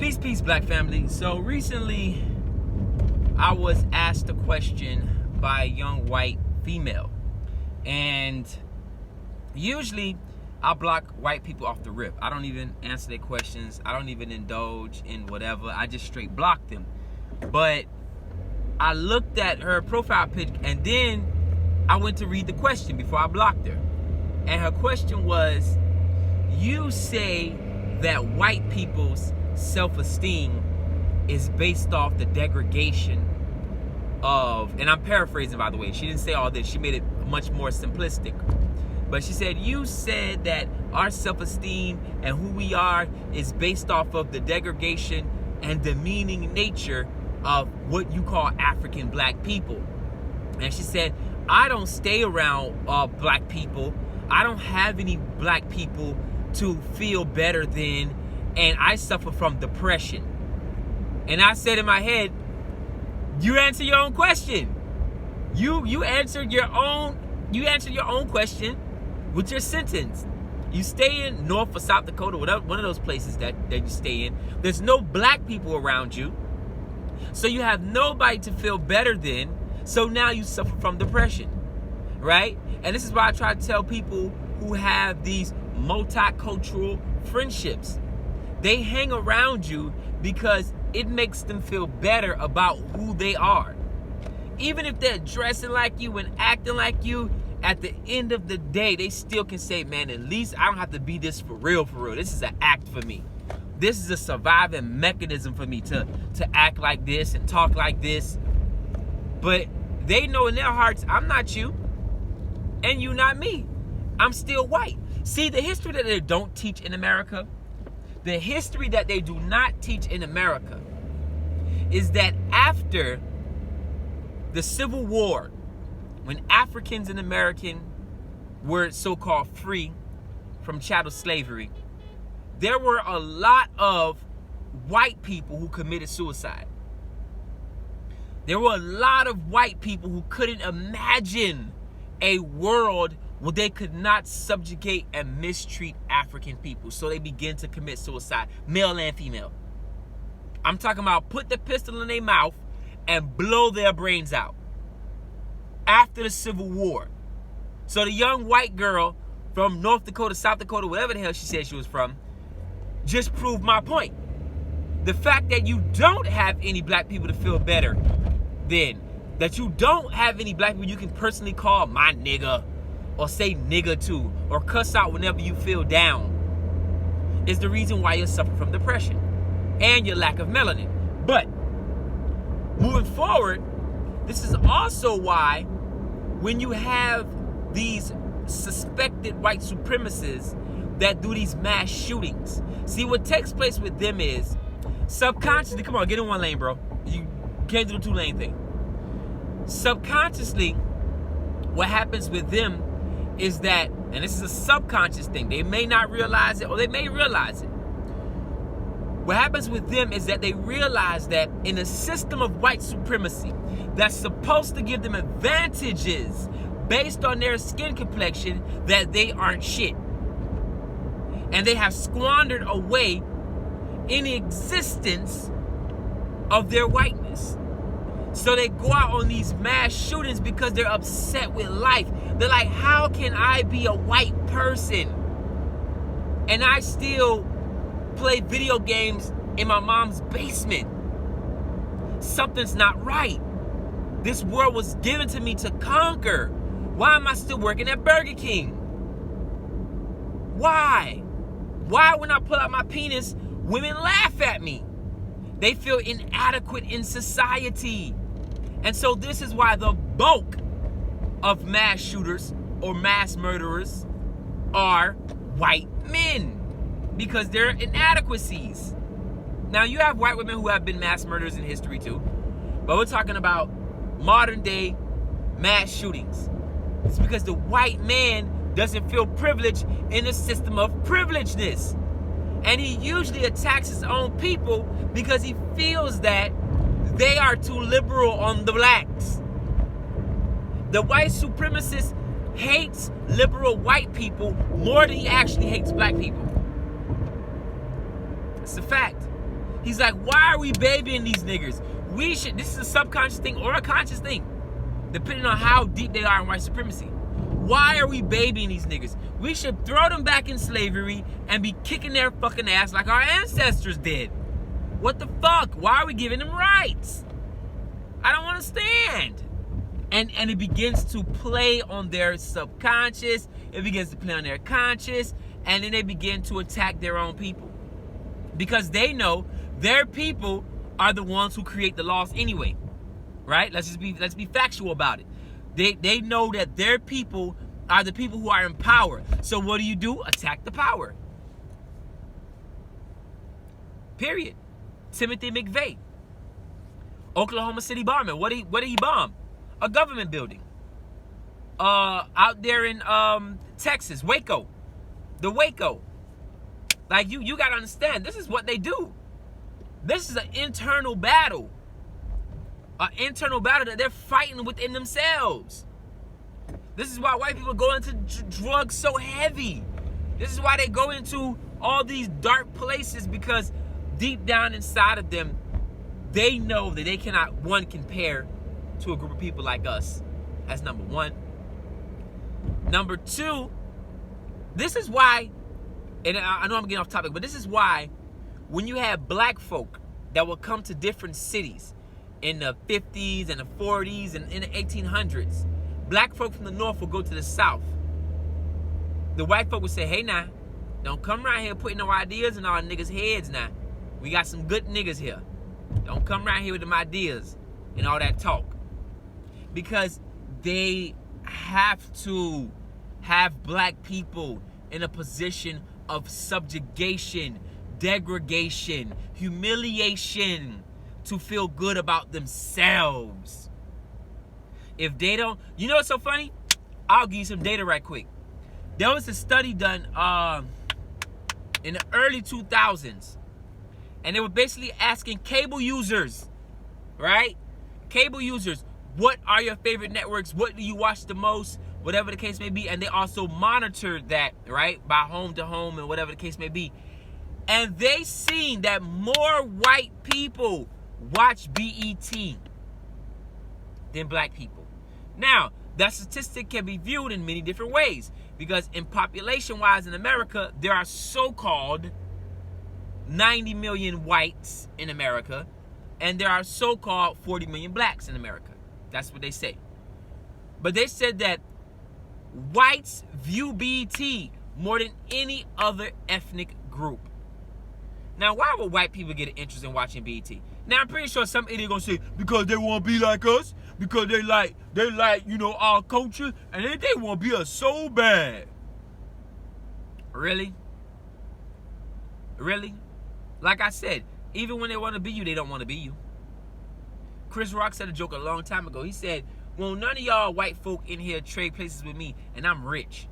Peace, black family. So recently, I was asked a question by a young white female. And usually, I block white people off the rip. I don't even answer their questions. I don't even indulge in whatever. I just straight block them. But I looked at her profile pic and then I went to read the question before I blocked her. And her question was, you say that white people's self-esteem is based off the degradation of, and I'm paraphrasing by the way, she didn't say all this, she made it much more simplistic. But she said, you said that our self-esteem and who we are is based off of the degradation and demeaning nature of what you call African black people. And she said, I don't stay around black people. I don't have any black people to feel better than, and I suffer from depression. And I said in my head, you answer your own question. You answered your own question with your sentence. You stay in North or South Dakota, whatever, one of those places that you stay in. There's no black people around you. So you have nobody to feel better than. So now you suffer from depression, right? And this is why I try to tell people who have these multicultural friendships. They hang around you because it makes them feel better about who they are. Even if they're dressing like you and acting like you, at the end of the day, they still can say, man, at least I don't have to be this for real. This is an act for me. This is a surviving mechanism for me to act like this and talk like this. But they know in their hearts, I'm not you, and you not me. I'm still white. See, the history that they don't teach in America, the history that they do not teach in America is that after the Civil War, when Africans and Americans were so-called free from chattel slavery, there were a lot of white people who committed suicide. There were a lot of white people who couldn't imagine a world where they could not subjugate and mistreat African people. So they began to commit suicide, male and female. I'm talking about put the pistol in their mouth and blow their brains out. After the Civil War. So the young white girl from North Dakota, South Dakota, whatever the hell she said she was from, just proved my point. The fact that you don't have any black people to feel better than, that you don't have any black people you can personally call my nigga, or say nigga to, or cuss out whenever you feel down, is the reason why you suffer from depression and your lack of melanin. But moving forward, this is also why when you have these suspected white supremacists that do these mass shootings, see what takes place with them is subconsciously, come on, get in one lane, bro. You can't do the 2-lane thing. Subconsciously, what happens with them is that, and this is a subconscious thing, they may not realize it or they may realize it. What happens with them is that they realize that in a system of white supremacy that's supposed to give them advantages based on their skin complexion, that they aren't shit. And they have squandered away any existence of their whiteness. So they go out on these mass shootings because they're upset with life. They're like, how can I be a white person and I still play video games in my mom's basement? Something's not right. This world was given to me to conquer. Why am I still working at Burger King? Why? Why when I pull out my penis, women laugh at me? They feel inadequate in society. And so this is why the bulk of mass shooters or mass murderers are white men, because they're inadequacies. Now, you have white women who have been mass murderers in history too, but we're talking about modern day mass shootings. It's because the white man doesn't feel privileged in a system of privilegedness. And he usually attacks his own people because he feels that they are too liberal on the blacks. The white supremacist hates liberal white people more than he actually hates black people. It's a fact. He's like, why are we babying these niggers? We should, this is a subconscious thing or a conscious thing, depending on how deep they are in white supremacy. Why are we babying these niggas? We should throw them back in slavery and be kicking their fucking ass like our ancestors did. What the fuck? Why are we giving them rights? I don't understand. And it begins to play on their subconscious. It begins to play on their conscious. And then they begin to attack their own people. Because they know their people are the ones who create the laws anyway. Right? Let's be factual about it. They know that their people are the people who are in power. So what do? Attack the power. Period. Timothy McVeigh, Oklahoma City bombing. What did he bomb? A government building. Out there in Texas, Waco. The Waco. Like you gotta understand, this is what they do. This is an internal battle. An internal battle that they're fighting within themselves. This is why white people go into drugs so heavy. This is why they go into all these dark places, because deep down inside of them, they know that they cannot, one, compare to a group of people like us. That's number one. Number two, this is why, and I know I'm getting off topic, but this is why when you have black folk that will come to different cities in the 50s and the 40s and in the 1800s, black folk from the north will go to the south. The white folk will say, hey now, don't come around here putting no ideas in our niggas' heads now. We got some good niggas here. Don't come around here with them ideas and all that talk. Because they have to have black people in a position of subjugation, degradation, humiliation, to feel good about themselves. If they don't, you know what's so funny? I'll give you some data right quick. There was a study done in the early 2000s. And they were basically asking cable users, right? Cable users, what are your favorite networks? What do you watch the most? Whatever the case may be. And they also monitored that, right? By home to home and whatever the case may be. And they seen that more white people watch BET than black people. Now, that statistic can be viewed in many different ways. Because in population-wise in America, there are so-called 90 million whites in America, and there are so-called 40 million blacks in America. That's what they say. But they said that whites view BET more than any other ethnic group. Now, why would white people get an interest in watching BET? Now, I'm pretty sure some idiot gonna say, because they want to be like us, because they like, you know, our culture, and they want to be us so bad. Really? Really? Like I said, even when they want to be you, they don't want to be you. Chris Rock said a joke a long time ago. He said, well, none of y'all white folk in here trade places with me, and I'm rich.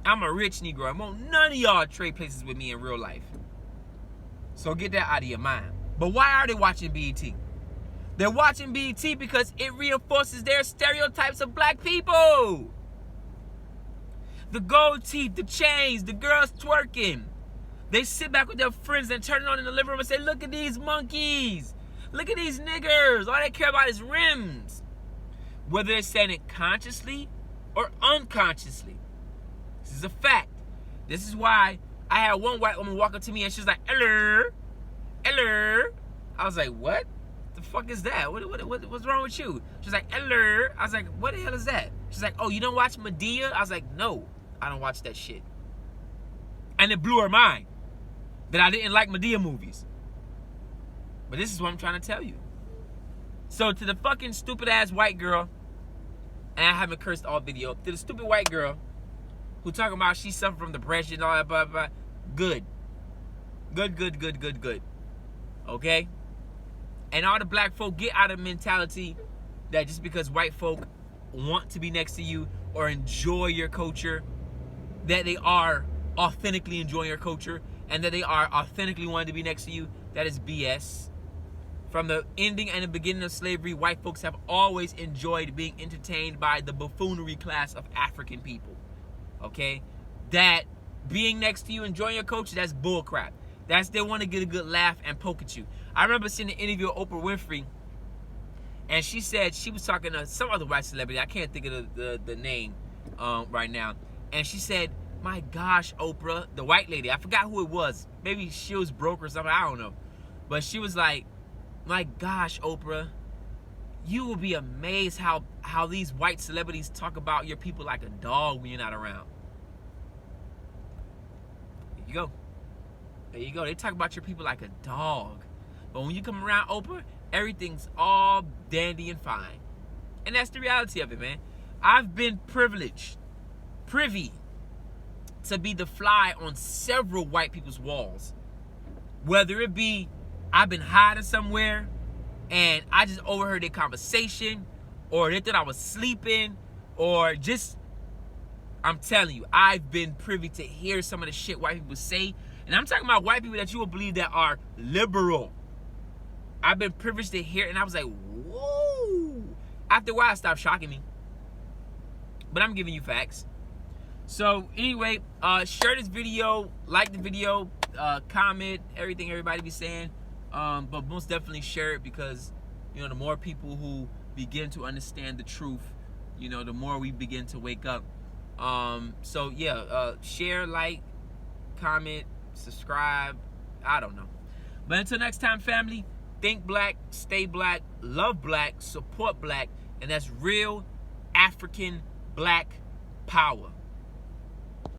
I'm a rich Negro. And won't none of y'all trade places with me in real life. So get that out of your mind. But why are they watching BET? They're watching BET because it reinforces their stereotypes of black people. The gold teeth, the chains, the girls twerking. They sit back with their friends and turn it on in the living room and say, look at these monkeys. Look at these niggers. All they care about is rims. Whether they're saying it consciously or unconsciously. This is a fact. This is why I had one white woman walk up to me and she was like, hello, hello. I was like, what? The fuck is that? What's wrong with you? She's like, hello. I was like, what the hell is that? She's like, oh, you don't watch Medea? I was like, no, I don't watch that shit. And it blew her mind that I didn't like Medea movies. But this is what I'm trying to tell you. So to the fucking stupid ass white girl, and I haven't cursed all video, to the stupid white girl who talking about she suffered from depression and all that, blah, blah, blah. Good. Good. Okay? And all the black folk, get out of mentality that just because white folk want to be next to you or enjoy your culture, that they are authentically enjoying your culture and that they are authentically wanting to be next to you. That is BS. From the ending and the beginning of slavery, white folks have always enjoyed being entertained by the buffoonery class of African people. Okay? That being next to you, enjoying your culture, that's bullcrap. They want to get a good laugh and poke at you. I remember seeing an interview of Oprah Winfrey, and she said she was talking to some other white celebrity. I can't think of the name right now. And she said, "My gosh, Oprah," the white lady, I forgot who it was. Maybe she was broke or something, I don't know. But she was like, "My gosh, Oprah, you will be amazed how these white celebrities talk about your people like a dog when you're not around." There you go. There you go. They talk about your people like a dog. But when you come around Oprah, everything's all dandy and fine. And that's the reality of it, man. I've been privy to be the fly on several white people's walls. Whether it be I've been hiding somewhere and I just overheard their conversation, or they thought I was sleeping, or just, I'm telling you, I've been privy to hear some of the shit white people say. And I'm talking about white people that you will believe that are liberal. I've been privileged to hear, and I was like, whoa. After a while, it stopped shocking me. But I'm giving you facts. So anyway, share this video, like the video, comment everything everybody be saying. But most definitely share it, because, you know, the more people who begin to understand the truth, you know, the more we begin to wake up. So yeah, share, like, comment, subscribe. I don't know. But until next time, family, think black, stay black, love black, support black, and that's real African black power.